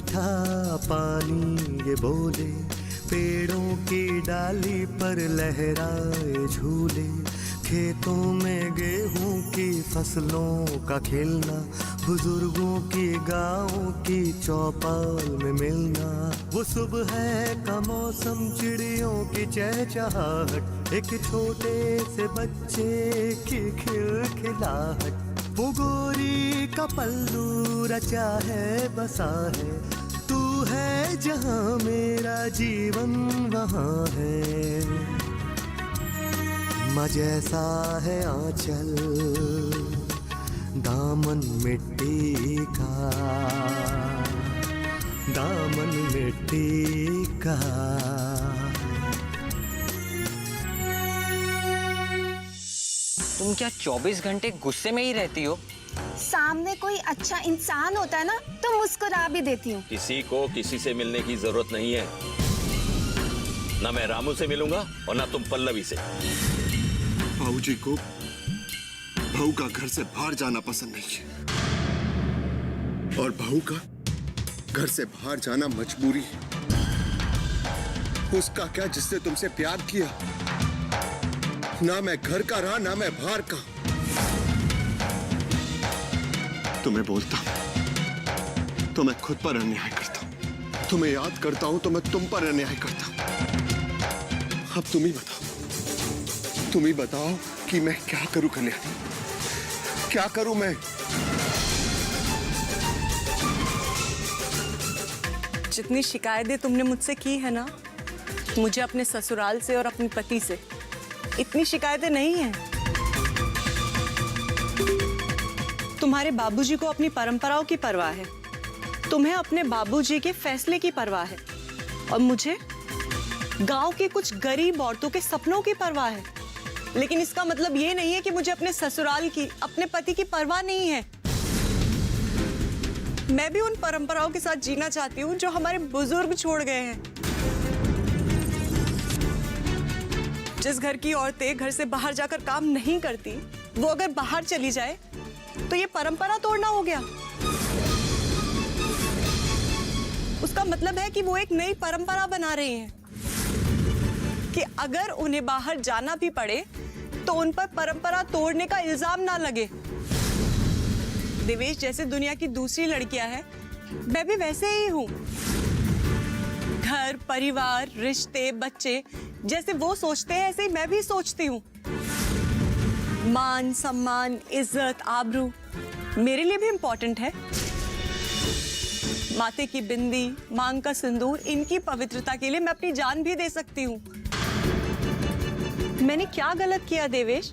मीठा पानी ये बोले, पेड़ों की डाली पर लहराए झूले, खेतों में गेहूं की फसलों का खिलना, बुजुर्गों की गाँव की चौपाल में मिलना, वो सुबह का मौसम, चिड़ियों की चहचहाहट, एक छोटे से बच्चे की खिलखिलाहट, वो गोरी का पल्लू रचा है बसा है, तू है जहाँ मेरा जीवन वहाँ है, माँ जैसा है आंचल दामन मिट्टी का, दामन मिट्टी का। तुम क्या 24 घंटे गुस्से में ही रहती हो? सामने कोई अच्छा इंसान होता है ना तो मुस्कुरा भी देती हूँ। किसी को किसी से मिलने की जरूरत नहीं है, ना मैं रामू से मिलूंगा और ना तुम पल्लवी से। बाबूजी को बहू का घर से बाहर जाना पसंद नहीं है, और बहू का घर से बाहर जाना मजबूरी है। उसका क्या जिसने तुमसे प्यार किया, ना मैं घर का रहा ना मैं बाहर का। तुम्हें बोलता हूं तो मैं खुद पर अन्याय करता हूं, तुम्हें याद करता हूं तो मैं तुम पर अन्याय करता हूं। अब तुम ही बताओ कि मैं क्या करूं कल्याणी, क्या करूं मैं? जितनी शिकायतें तुमने मुझसे की है ना, मुझे अपने ससुराल से और अपने पति से, इतनी शिकायतें नहीं हैं। तुम्हारे बाबूजी को अपनी परंपराओं की परवाह है, तुम्हें अपने बाबूजी के फैसले की परवाह है, और मुझे गांव के कुछ गरीब औरतों के सपनों की परवाह है। लेकिन इसका मतलब ये नहीं है कि मुझे अपने ससुराल की, अपने पति की परवाह नहीं है। मैं भी उन परंपराओं के साथ जीना चाहती हूँ जो हमारे बुजुर्ग छोड़ गए हैं। जिस घर की औरतें घर से बाहर जाकर काम नहीं करती, वो अगर बाहर चली जाए तो ये परंपरा तोड़ना हो गया। उसका मतलब है कि वो एक नई परंपरा बना रही हैं कि अगर उन्हें बाहर जाना भी पड़े तो उन पर परंपरा तोड़ने का इल्जाम ना लगे। देवेश जैसे दुनिया की दूसरी लड़कियां हैं, मैं भी वैसे ही हूं। घर, परिवार, रिश्ते, बच्चे जैसे वो सोचते हैं ऐसे ही मैं भी सोचती हूँ। मान, सम्मान, इज्जत, आबरू मेरे लिए भी इम्पोर्टेंट है। माथे की बिंदी, मांग का सिंदूर, इनकी पवित्रता के लिए मैं अपनी जान भी दे सकती हूँ। मैंने क्या गलत किया देवेश?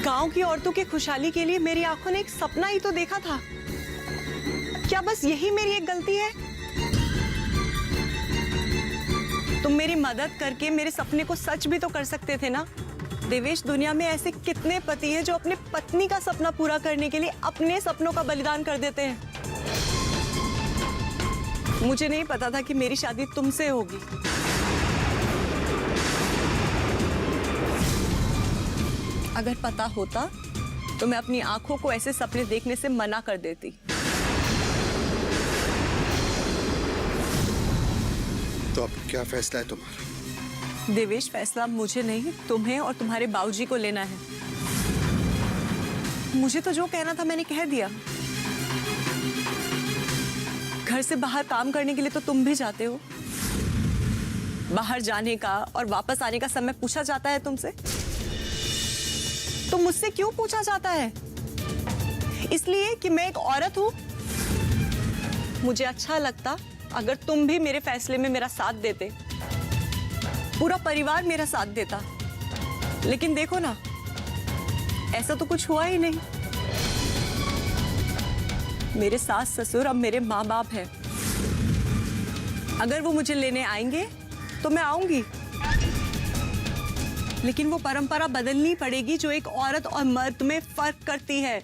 गांव की औरतों की खुशहाली के लिए मेरी आंखों ने एक सपना ही तो देखा था। क्या बस यही मेरी एक गलती है? तुम मेरी मदद करके मेरे सपने को सच भी तो कर सकते थे ना। देवेश, दुनिया में ऐसे कितने पति हैं जो अपने पत्नी का सपना पूरा करने के लिए अपने सपनों का बलिदान कर देते हैं। मुझे नहीं पता था कि मेरी शादी तुमसे होगी। अगर पता होता तो मैं अपनी आंखों को ऐसे सपने देखने से मना कर देती। तो अब क्या फैसला है तुम्हारा? देवेश, फैसला मुझे नहीं, तुम्हें और तुम्हारे बाबूजी को लेना है। मुझे तो जो कहना था मैंने कह दिया। घर से बाहर काम करने के लिए तो तुम भी जाते हो। बाहर जाने का और वापस आने का समय पूछा जाता है तुमसे? तो मुझसे क्यों पूछा जाता है? इसलिए कि मैं एक औरत हूं। मुझे अच्छा लगता अगर तुम भी मेरे फैसले में मेरा साथ देते, पूरा परिवार मेरा साथ देता। लेकिन देखो ना, ऐसा तो कुछ हुआ ही नहीं। मेरे सास ससुर अब मेरे माँ बाप हैं। अगर वो मुझे लेने आएंगे तो मैं आऊंगी, लेकिन वो परंपरा बदलनी पड़ेगी जो एक औरत और मर्द में फर्क करती है।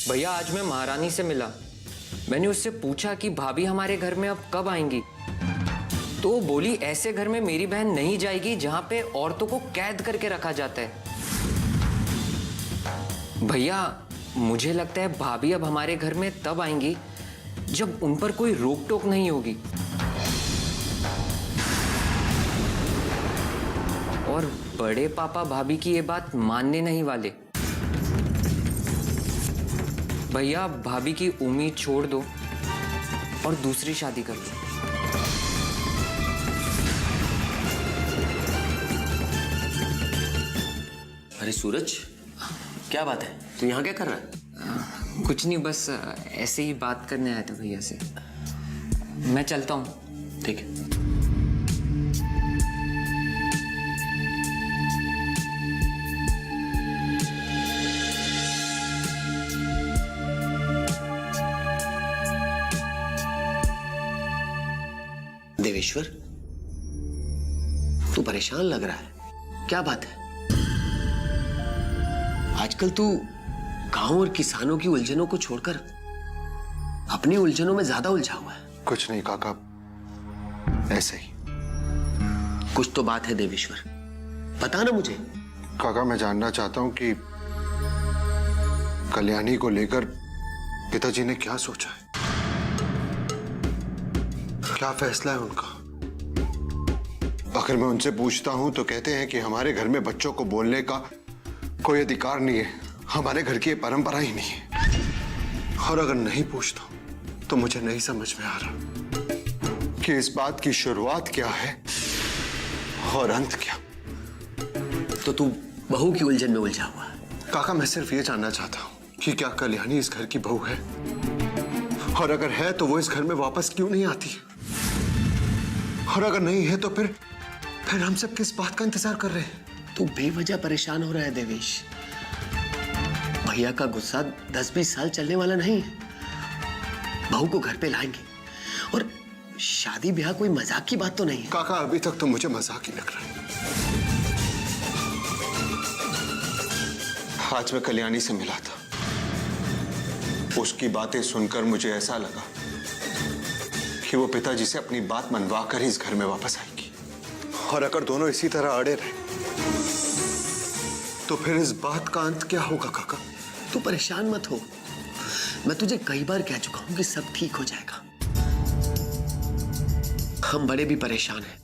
भैया आज मैं महारानी से मिला। मैंने उससे पूछा कि भाभी हमारे घर में अब कब आएंगी, तो वो बोली ऐसे घर में मेरी बहन नहीं जाएगी जहां पे औरतों को कैद करके रखा जाता है। भैया मुझे लगता है भाभी अब हमारे घर में तब आएंगी जब उन पर कोई रोक टोक नहीं होगी। और बड़े पापा भाभी की ये बात मानने नहीं वाले। भैया भाभी की उम्मीद छोड़ दो और दूसरी शादी कर लो। अरे सूरज, क्या बात है? तू यहाँ क्या कर रहा है? कुछ नहीं, बस ऐसे ही बात करने आया था भैया से। मैं चलता हूँ। ठीक है। देवेश्वर, तू परेशान लग रहा है, क्या बात है? आजकल तू गांव और किसानों की उलझनों को छोड़कर अपनी उलझनों में ज्यादा उलझा हुआ है। कुछ नहीं काका, ऐसे ही। कुछ तो बात है देवेश्वर, बता ना मुझे। काका मैं जानना चाहता हूं कि कल्याणी को लेकर पिताजी ने क्या सोचा है, क्या फैसला है उनका। अगर मैं उनसे पूछता हूं तो कहते हैं कि हमारे घर में बच्चों को बोलने का कोई अधिकार नहीं है, हमारे घर की ये परंपरा ही नहीं है। और अगर नहीं पूछता तो मुझे नहीं समझ में आ रहा कि इस बात की शुरुआत क्या है और अंत क्या। तो तू बहू की उलझन में उलझा हुआ है। काका मैं सिर्फ ये जानना चाहता हूं कि क्या कल्याणी इस घर की बहू है, और अगर है तो वो इस घर में वापस क्यों नहीं आती है, और अगर नहीं है तो फिर हम सब किस बात का इंतजार कर रहे हैं। तू बेवजह परेशान हो रहा है देवेश। भैया का गुस्सा 10-20 साल चलने वाला नहीं है। बहू को घर पे लाएंगे, और शादी ब्याह कोई मजाक की बात तो नहीं है। काका अभी तक तो मुझे मजाक ही लग रहा है। आज मैं कल्याणी से मिला था, उसकी बातें सुनकर मुझे ऐसा लगा कि वो पिताजी से अपनी बात मनवा कर ही इस घर में वापस आएगी। और अगर दोनों इसी तरह अड़े रहे तो फिर इस बात का अंत क्या होगा काका। तू परेशान मत हो, मैं तुझे कई बार कह चुका हूं कि सब ठीक हो जाएगा। हम बड़े भी परेशान हैं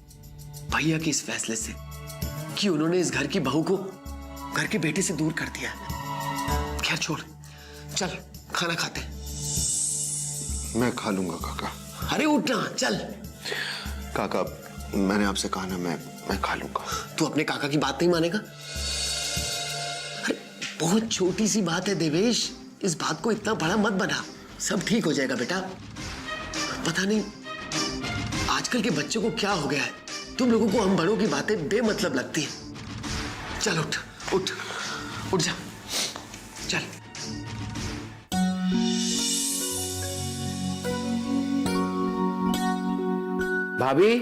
भैया के इस फैसले से कि उन्होंने इस घर की बहू को घर के बेटे से दूर कर दिया। खैर छोड़, चल खाना खाते हैं। मैं खा लूंगा काका। अरे उठना, चल। काका मैंने आपसे कहा ना, मैं खा लूंगा। तू अपने काका की बात नहीं मानेगा? अरे बहुत छोटी सी बात है देवेश, इस बात को इतना बड़ा मत बना। सब ठीक हो जाएगा बेटा। पता नहीं आजकल के बच्चों को क्या हो गया है, तुम लोगों को हम बड़ों की बातें बेमतलब लगती हैं। चल उठ उठ उठ जा, चल। भाभी,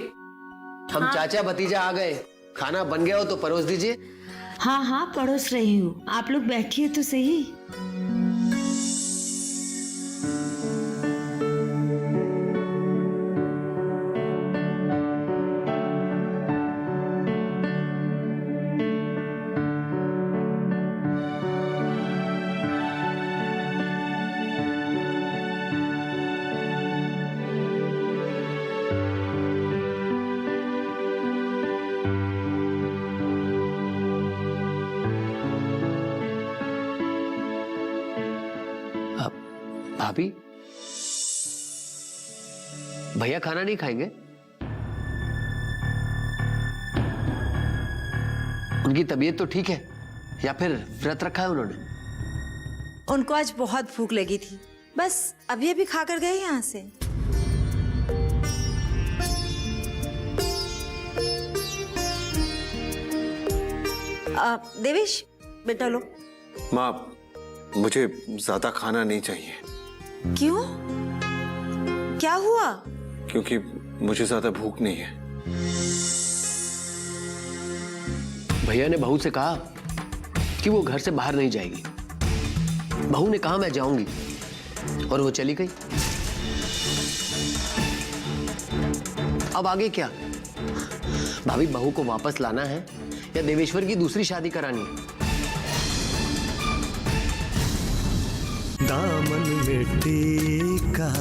हम चाचा भतीजा आ गए। खाना बन गया हो तो परोस दीजिए। हाँ हाँ परोस रही हूँ, आप लोग बैठिए तो सही। भाभी, भैया खाना नहीं खाएंगे? उनकी तबीयत तो ठीक है या फिर व्रत रखा है उन्होंने? उनको आज बहुत भूख लगी थी, बस अभी अभी खा कर गए यहाँ से। देवेश बेटा लो। माँ मुझे ज्यादा खाना नहीं चाहिए। क्यों, क्या हुआ? क्योंकि मुझे ज्यादा भूख नहीं है। भैया ने बहू से कहा कि वो घर से बाहर नहीं जाएगी। बहू ने कहा मैं जाऊंगी और वो चली गई। अब आगे क्या? भाभी, बहू को वापस लाना है या देवेश्वर की दूसरी शादी करानी है? दामन मिट्टी का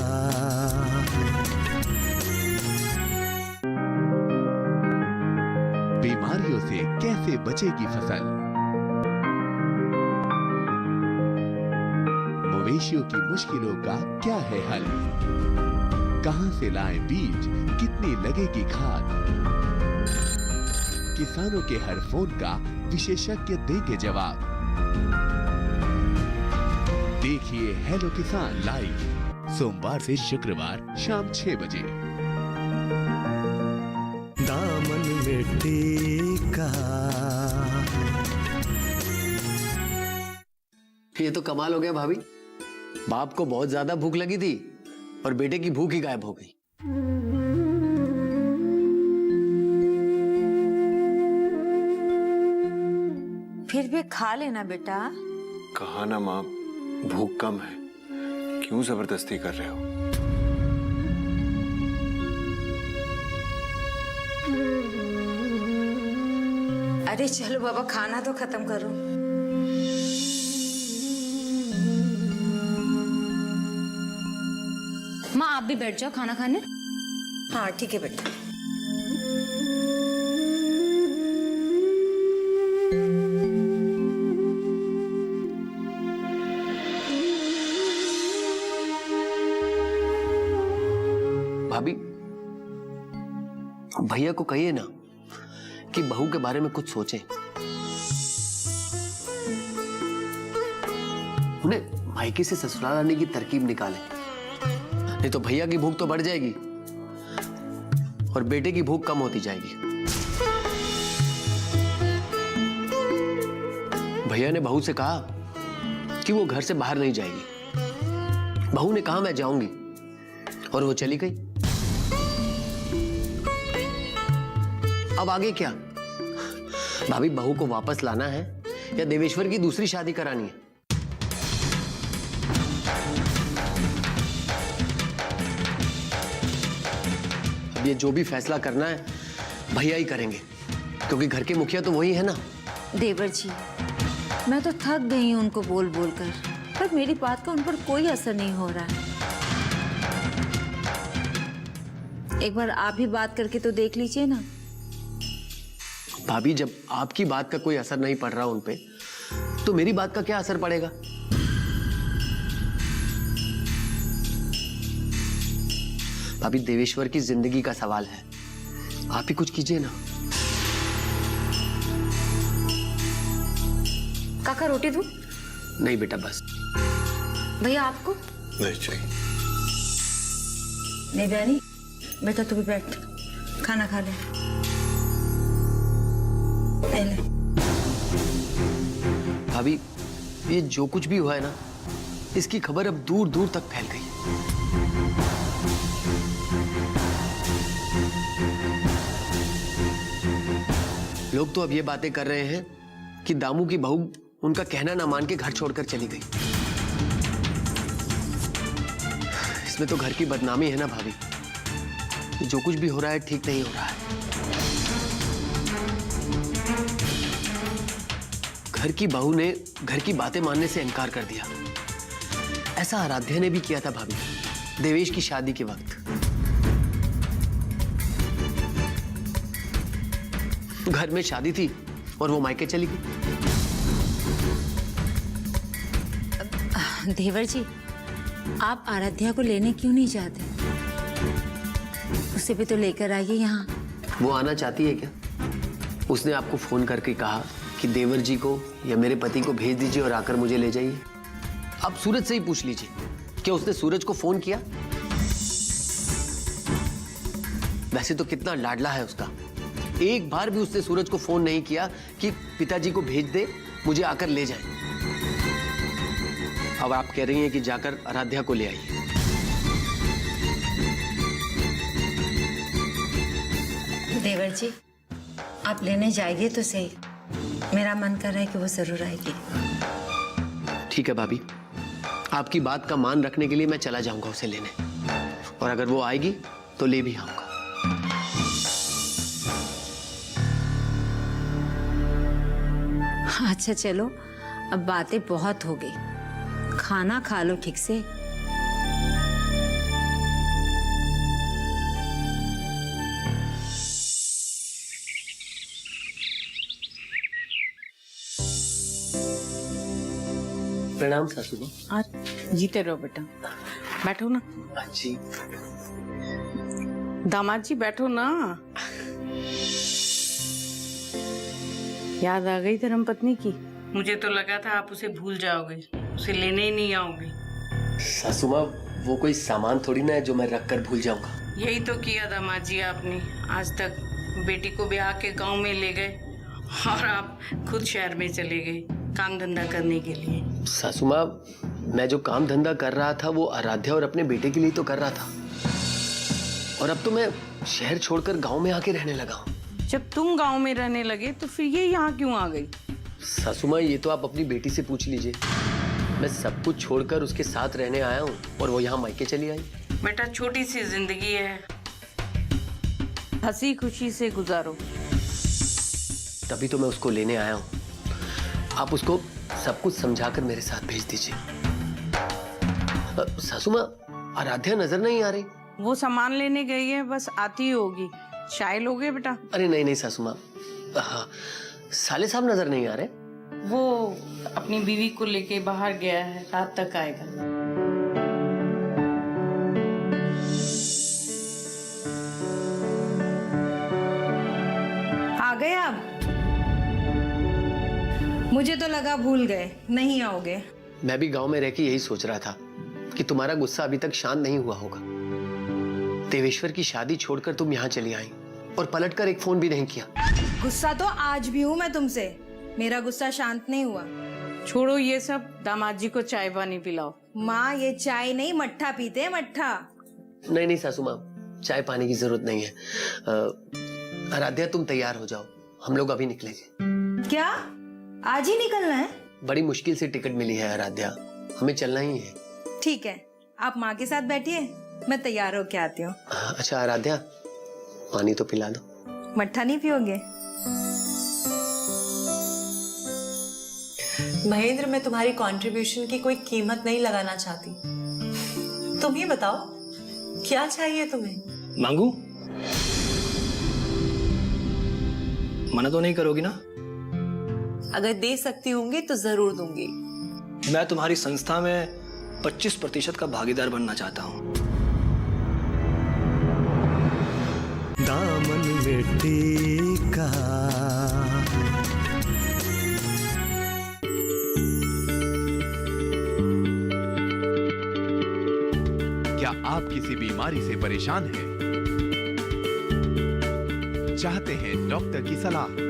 बीमारियों से कैसे बचेगी फसल? मवेशियों की मुश्किलों का क्या है हल? कहां से लाएं बीज, कितनी लगेगी खाद? किसानों के हर फोन का विशेषज्ञ देंगे जवाब। देखिए हेलो किसान लाइव सोमवार से शुक्रवार शाम 6 बजे। दामन मिट्टी का। ये तो कमाल हो गया भाभी। बाप को बहुत ज्यादा भूख लगी थी और बेटे की भूख ही गायब हो गई। फिर भी खा लेना बेटा। कहा ना माँ, भूख कम है, क्यों जबरदस्ती कर रहे हो? अरे चलो बाबा, खाना तो खत्म करो। माँ आप भी बैठ जाओ खाना खाने। हाँ ठीक है बेटा। भाभी, भैया को कहिए ना कि बहू के बारे में कुछ सोचें। उन्हें मायके से ससुराल आने की तरकीब निकालें, नहीं तो भैया की भूख तो बढ़ जाएगी और बेटे की भूख कम होती जाएगी। भैया ने बहू से कहा कि वो घर से बाहर नहीं जाएगी। बहू ने कहा मैं जाऊंगी और वो चली गई। अब आगे क्या? भाभी, बहू को वापस लाना है या देवेश्वर की दूसरी शादी करानी है? अब ये जो भी फैसला करना है भैया ही करेंगे, क्योंकि घर के मुखिया तो वही है ना। देवर जी, मैं तो थक गई हूँ उनको बोल बोल कर, पर मेरी बात का उन पर कोई असर नहीं हो रहा है। एक बार आप ही बात करके तो देख लीजिए ना। भाभी, जब आपकी बात का कोई असर नहीं पड़ रहा उन पे, तो मेरी बात का क्या असर पड़ेगा? भाभी, देवेश्वर की जिंदगी का सवाल है, आप ही कुछ कीजिए ना। काका रोटी दूं? नहीं बेटा, बस। भैया आपको? नहीं चाहिए। नहीं बहनी, बेटा तू भी बैठ, खाना खा ले। ले। भाभी, ये जो कुछ भी हुआ है ना, इसकी खबर अब दूर दूर तक फैल गई। लोग तो अब ये बातें कर रहे हैं कि दामू की बहू उनका कहना ना मान के घर छोड़कर चली गई। इसमें तो घर की बदनामी है ना भाभी। जो कुछ भी हो रहा है ठीक नहीं हो रहा है। घर की बहू ने घर की बातें मानने से इनकार कर दिया। ऐसा आराध्या ने भी किया था भाभी, देवेश की शादी के वक्त। घर में शादी थी और वो मायके चली गई। देवर जी, आप आराध्या को लेने क्यों नहीं जाते? उसे भी तो लेकर आइए यहाँ। वो आना चाहती है क्या? उसने आपको फोन करके कहा कि देवर जी को या मेरे पति को भेज दीजिए और आकर मुझे ले जाइए। आप सूरज से ही पूछ लीजिए, क्या उसने सूरज को फोन किया? वैसे तो कितना लाडला है उसका, एक बार भी उसने सूरज को फोन नहीं किया कि पिताजी को भेज दे, मुझे आकर ले जाए। अब आप कह रही हैं कि जाकर आराध्या को ले आइए। देवर जी, आप लेने जाइए तो सही। मेरा मन कर रहा है कि वो जरूर आएगी। ठीक है भाभी, आपकी बात का मान रखने के लिए मैं चला जाऊंगा उसे लेने, और अगर वो आएगी तो ले भी आऊंगा। अच्छा चलो, अब बातें बहुत हो गई, खाना खा लो ठीक से। प्रणाम सासू माँ। जीते रहो बेटा, बैठो ना। जी दामाद जी बैठो ना। याद आ गई धर्मपत्नी की? मुझे तो लगा था आप उसे भूल जाओगे, उसे लेने ही नहीं आओगे। सासू माँ, वो कोई सामान थोड़ी ना है जो मैं रख कर भूल जाऊंगा। यही तो किया दामाद जी आपने। आज तक बेटी को ब्याह के गांव में ले गए और आप खुद शहर में चले गए काम धंधा करने के लिए। सासू माँ, मैं जो काम धंधा कर रहा था वो आराध्या और अपने बेटे के लिए तो कर रहा था, और अब तो मैं शहर छोड़कर गांव में आके रहने लगा हूँ। जब तुम गांव में रहने लगे तो फिर ये यहाँ क्यों आ गई? सासू माँ, ये तो आप अपनी बेटी से पूछ लीजिए। मैं सब कुछ छोड़कर उसके साथ रहने आया हूँ और वो यहाँ मायके चली आई। बेटा, छोटी सी जिंदगी है, हंसी खुशी से गुजारो। तभी तो मैं उसको लेने आया हूँ। आप उसको सब कुछ समझाकर मेरे साथ भेज दीजिए। सासू माँ, आराध्या नजर नहीं आ रही। वो सामान लेने गई है, बस आती ही होगी। चाय लोगे बेटा? अरे नहीं नहीं सासू माँ, साले साहब नजर नहीं आ रहे। वो अपनी बीवी को लेके बाहर गया है, रात तक आएगा। आ गए आप? मुझे तो लगा भूल गए, नहीं आओगे। मैं भी गांव में रह के यही सोच रहा था कि तुम्हारा गुस्सा अभी तक शांत नहीं हुआ होगा। देवेश्वर की शादी छोड़कर तुम यहाँ चली आई और पलटकर एक फोन भी नहीं किया। गुस्सा तो आज भी हूँ मैं तुमसे, मेरा गुस्सा शांत नहीं हुआ। छोड़ो ये सब, दामाद जी को चाय पानी पिलाओ। माँ, ये चाय नहीं मट्ठा पीते हैं, मट्ठा। नहीं नहीं सासू माँ, चाय पानी की जरूरत नहीं है। आराध्या, तुम तैयार हो जाओ, हम लोग अभी निकलेंगे। क्या आज ही निकलना है? बड़ी मुश्किल से टिकट मिली है आराध्या, हमें चलना ही है। ठीक है, आप माँ के साथ बैठिए, मैं तैयार होके आती हूँ। अच्छा आराध्या, पानी तो पिला दो। मट्ठा नहीं पियोगे? महेंद्र, मैं तुम्हारी कंट्रीब्यूशन की कोई कीमत नहीं लगाना चाहती। तुम ही बताओ, क्या चाहिए तुम्हें? मांगू? मना तो नहीं करोगी ना? अगर दे सकती होंगी तो जरूर दूंगी। मैं तुम्हारी संस्था में 25% का भागीदार बनना चाहता हूँ। दामन में टीका, क्या आप किसी बीमारी से परेशान हैं? चाहते हैं डॉक्टर की सलाह?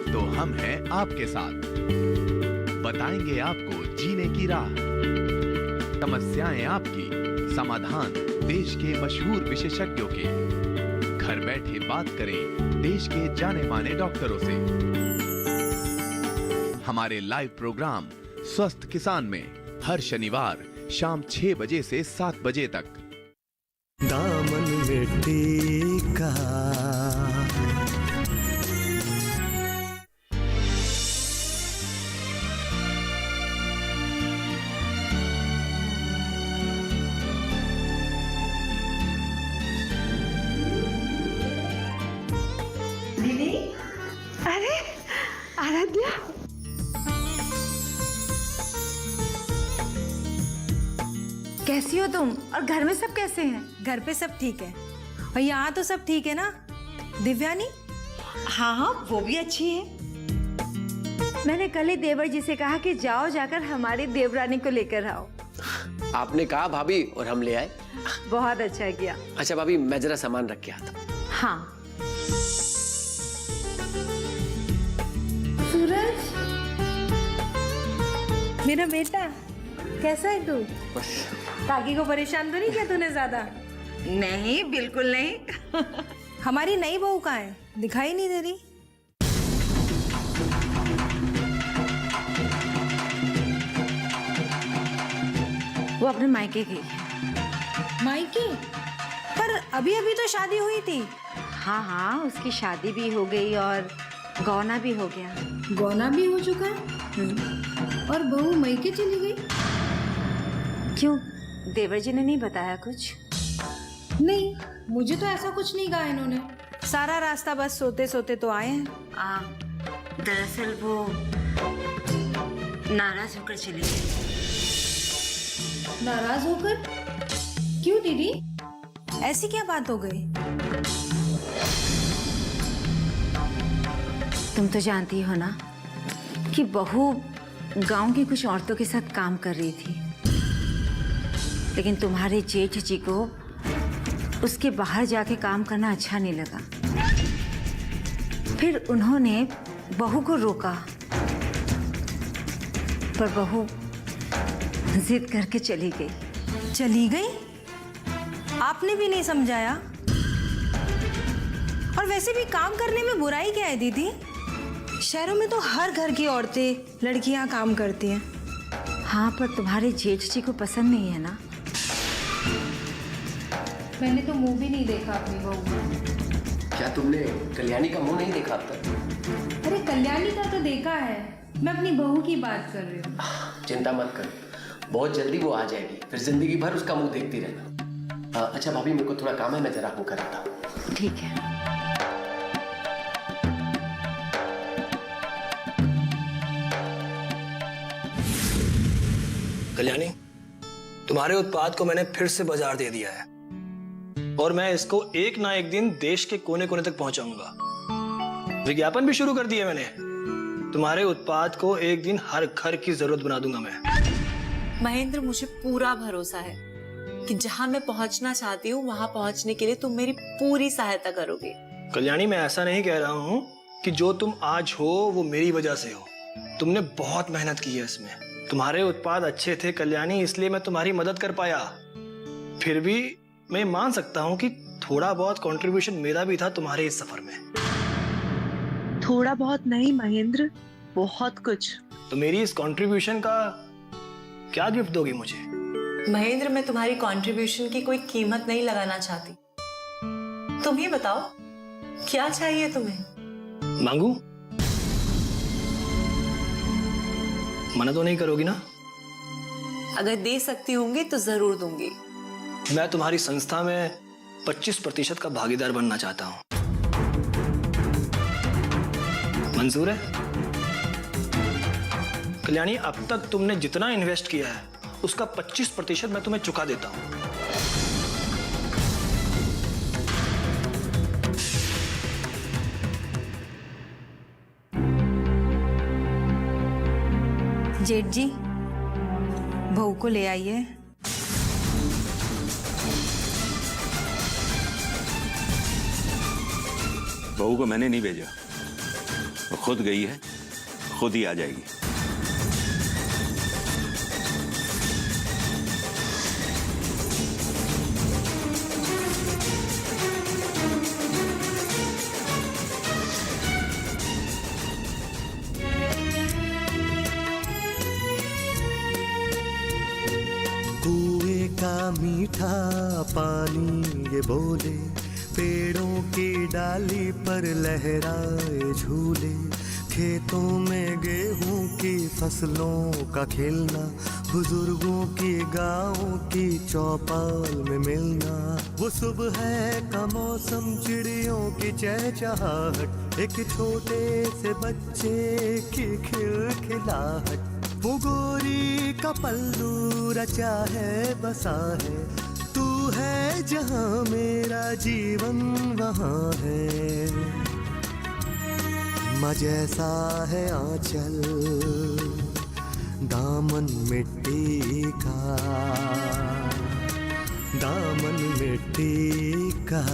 तो हम हैं आपके साथ, बताएंगे आपको जीने की राह। समस्याएं आपकी, समाधान देश के मशहूर विशेषज्ञों के। घर बैठे बात करें देश के जाने माने डॉक्टरों से। हमारे लाइव प्रोग्राम स्वस्थ किसान में हर शनिवार शाम 6 बजे से 7 बजे तक। दामन में टीका। दीदी, अरे आराध्या, कैसी हो तुम? और घर में सब कैसे हैं? घर पे सब ठीक है और यहाँ तो सब ठीक है ना? दिव्यानी? हाँ हाँ, वो भी अच्छी है। मैंने कल ही देवर जी से कहा कि जाओ, जाकर हमारी देवरानी को लेकर आओ। आपने कहा भाभी और हम ले आए। बहुत अच्छा किया। अच्छा भाभी, मैं जरा सामान रख के आता। हाँ। सूरज, मेरा बेटा, कैसा है तू? काकी को परेशान तो नहीं किया तूने ज्यादा? नहीं, बिल्कुल नहीं। हमारी नई बहू कहाँ है? दिखाई नहीं दे रही। वो अपने मायके गई है। मायके? पर अभी अभी तो शादी हुई थी। हाँ हाँ, उसकी शादी भी हो गई और गौना भी हो गया। गौना भी हो चुका है और बहू मायके चली गई। क्यों, देवर जी ने नहीं बताया कुछ? नहीं, मुझे तो ऐसा कुछ नहीं कहा इन्होंने। सारा रास्ता बस सोते सोते तो आए हैं। दरअसल वो नाराज होकर चली गई। नाराज होकर? क्यों दीदी, ऐसी क्या बात हो गई? तुम तो जानती हो ना कि बहू गांव की कुछ औरतों के साथ काम कर रही थी, लेकिन तुम्हारे जेठ जी को उसके बाहर जाके काम करना अच्छा नहीं लगा। फिर उन्होंने बहू को रोका, पर बहू जिद करके चली गई। चली गई? आपने भी नहीं समझाया? और वैसे भी काम करने में बुराई क्या है दीदी? शहरों में तो हर घर की औरतें, लड़कियां काम करती हैं। हाँ, पर तुम्हारे जेठ जी को पसंद नहीं है ना। मैंने तो मुंह भी नहीं देखा अपनी बहू का। क्या तुमने कल्याणी का मुंह नहीं देखा अब तक? अरे कल्याणी का तो देखा है, मैं अपनी बहू की बात कर रही हूँ। चिंता मत कर, बहुत जल्दी वो आ जाएगी, फिर जिंदगी भर उसका मुंह देखती रहना। अच्छा भाभी, मेरे को थोड़ा काम है, मैं जरा होकर आता हूँ। ठीक है। कल्याणी, तुम्हारे उत्पाद को मैंने फिर से बाजार दे दिया है और मैं इसको एक ना एक दिन देश के कोने कोने तक पहुंचाऊंगा। विज्ञापन भी शुरू कर दिया मैंने। तुम्हारे उत्पाद को एक दिन हर घर की जरूरत बना दूंगा मैं। महेंद्र, मुझे पूरा भरोसा है कि जहां मैं पहुंचना चाहती हूँ वहां पहुंचने के लिए तुम मेरी पूरी सहायता करोगे। कल्याणी, मैं ऐसा नहीं कह रहा हूं कि जो तुम आज हो वो मेरी वजह से हो। तुमने बहुत मेहनत की है इसमें। तुम्हारे उत्पाद अच्छे थे कल्याणी, इसलिए मैं तुम्हारी मदद कर पाया। फिर भी मैं मान सकता हूं कि थोड़ा बहुत कंट्रीब्यूशन मेरा भी था तुम्हारे इस सफर में। थोड़ा बहुत नहीं महेंद्र, बहुत कुछ। तो मेरी इस कंट्रीब्यूशन का क्या गिफ्ट दोगी मुझे? महेंद्र, मैं तुम्हारी कंट्रीब्यूशन की कोई कीमत नहीं लगाना चाहती। तुम ही बताओ, क्या चाहिए तुम्हें? मांगू? मना तो नहीं करोगी ना? अगर दे सकती होंगी तो जरूर दूंगी। मैं तुम्हारी संस्था में 25% का भागीदार बनना चाहता हूं। मंजूर है? कल्याणी, अब तक तुमने जितना इन्वेस्ट किया है उसका 25% मैं तुम्हें चुका देता हूं। जेठ जी, बहू को ले आइए। बहू को मैंने नहीं भेजा, वो खुद गई है, खुद ही आ जाएगी। कुएं का मीठा पानी ये बोले, पेड़ों की डाली पर लहराए झूले, खेतों में गेहूं की फसलों का खिलना, बुजुर्गों की गाँव की चौपाल में मिलना, वो सुबह का मौसम, चिड़ियों की चहचहाहट, एक छोटे से बच्चे की खिलखिलाहट, वो गोरी का पल्लू रचा है बसा है, तू है जहां मेरा जीवन वहां है, माँ जैसा है आंचल दामन मिट्टी का, दामन मिट्टी का।